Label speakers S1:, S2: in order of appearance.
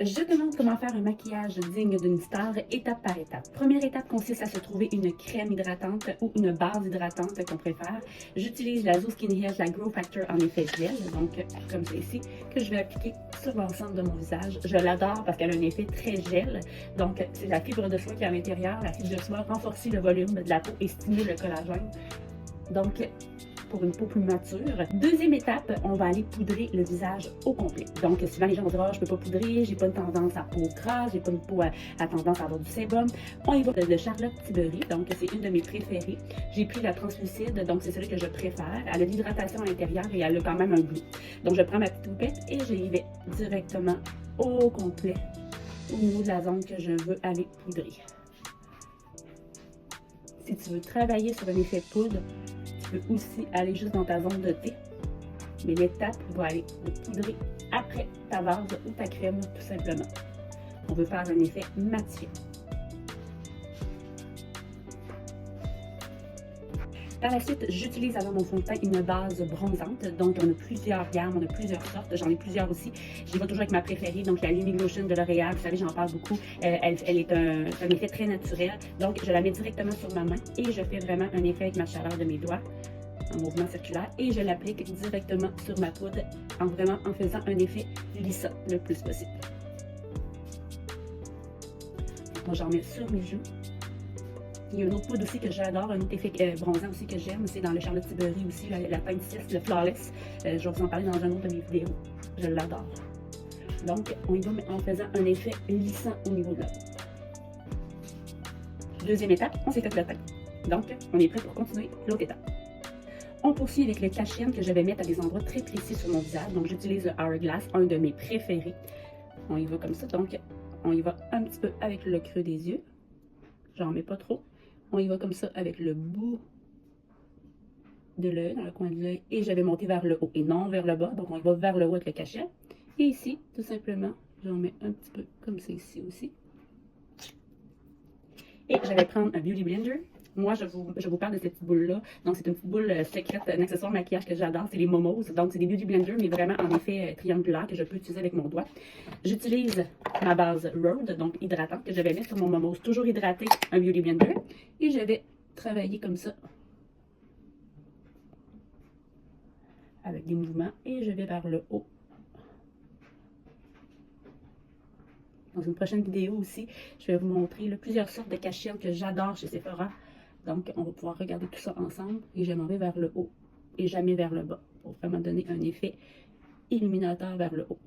S1: Je te montre comment faire un maquillage digne d'une star étape par étape. Première étape consiste à se trouver une crème hydratante ou une base hydratante qu'on préfère. J'utilise la Zo Skin Heals, la Grow Factor en effet gel, donc comme celle-ci, que je vais appliquer sur l'ensemble de mon visage. Je l'adore parce qu'elle a un effet très gel. Donc c'est la fibre de soie qui est à l'intérieur. La fibre de soie renforce le volume de la peau et stimule le collagène. Donc, pour une peau plus mature. Deuxième étape, on va aller poudrer le visage au complet. Donc, souvent les gens vont dire, oh, je peux pas poudrer, j'ai pas une tendance à peau grasse, j'ai pas une peau à tendance à avoir du sébum. On y va de Charlotte Tilbury, donc c'est une de mes préférées. J'ai pris la translucide, donc c'est celle que je préfère. Elle a de l'hydratation à l'intérieur et elle a quand même un goût. Donc, je prends ma petite houppette et j'y vais directement au complet, au niveau de la zone que je veux aller poudrer. Si tu veux travailler sur un effet poudre, tu peux aussi aller juste dans ta zone de thé. Mais l'étape va aller poudrer après ta base ou ta crème, tout simplement. On veut faire un effet matifiant. Par la suite, j'utilise avant mon fond de teint une base bronzante. Donc, on a plusieurs gammes, on a plusieurs sortes. J'en ai plusieurs aussi. J'y vais toujours avec ma préférée, donc la Living Lotion de L'Oréal. Vous savez, j'en parle beaucoup. Elle est un effet très naturel. Donc, je la mets directement sur ma main et je fais vraiment un effet avec ma chaleur de mes doigts en mouvement circulaire et je l'applique directement sur ma poudre en faisant un effet lissant le plus possible. Moi, j'en mets sur mes joues. Il y a une autre poudre aussi que j'adore, un autre effet bronzant aussi que j'aime, c'est dans le Charlotte Tilbury aussi, la teinte 6, le Flawless. Je vais vous en parler dans un autre de mes vidéos. Je l'adore. Donc, on y va en faisant un effet lissant au niveau de la peau. Deuxième étape, on s'est fait le teint. Donc, on est prêt pour continuer l'autre étape. On poursuit avec le cache-yen que je vais mettre à des endroits très précis sur mon visage. Donc, j'utilise le Hourglass, un de mes préférés. On y va comme ça. Donc, on y va un petit peu avec le creux des yeux. J'en mets pas trop. On y va comme ça avec le bout de l'œil, dans le coin de l'œil. Et je vais monter vers le haut et non vers le bas. Donc, on y va vers le haut avec le cache-yen. Et ici, tout simplement, j'en mets un petit peu comme c'est ici aussi. Et je vais prendre un Beauty Blender. Moi, je vous parle de cette petite boule-là. Donc, c'est une petite boule secrète, un accessoire maquillage que j'adore. C'est les Momos. Donc, c'est des Beauty Blender, mais vraiment en effet triangulaire que je peux utiliser avec mon doigt. J'utilise ma base Rhode, donc hydratante, que je vais mettre sur mon Momos. Toujours hydraté, un Beauty Blender. Et je vais travailler comme ça. Avec des mouvements. Et je vais vers le haut. Dans une prochaine vidéo aussi, je vais vous montrer plusieurs sortes de cache-yen que j'adore chez Sephora. Donc, on va pouvoir regarder tout ça ensemble. Et je m'en vais vers le haut et jamais vers le bas pour vraiment donner un effet illuminateur vers le haut.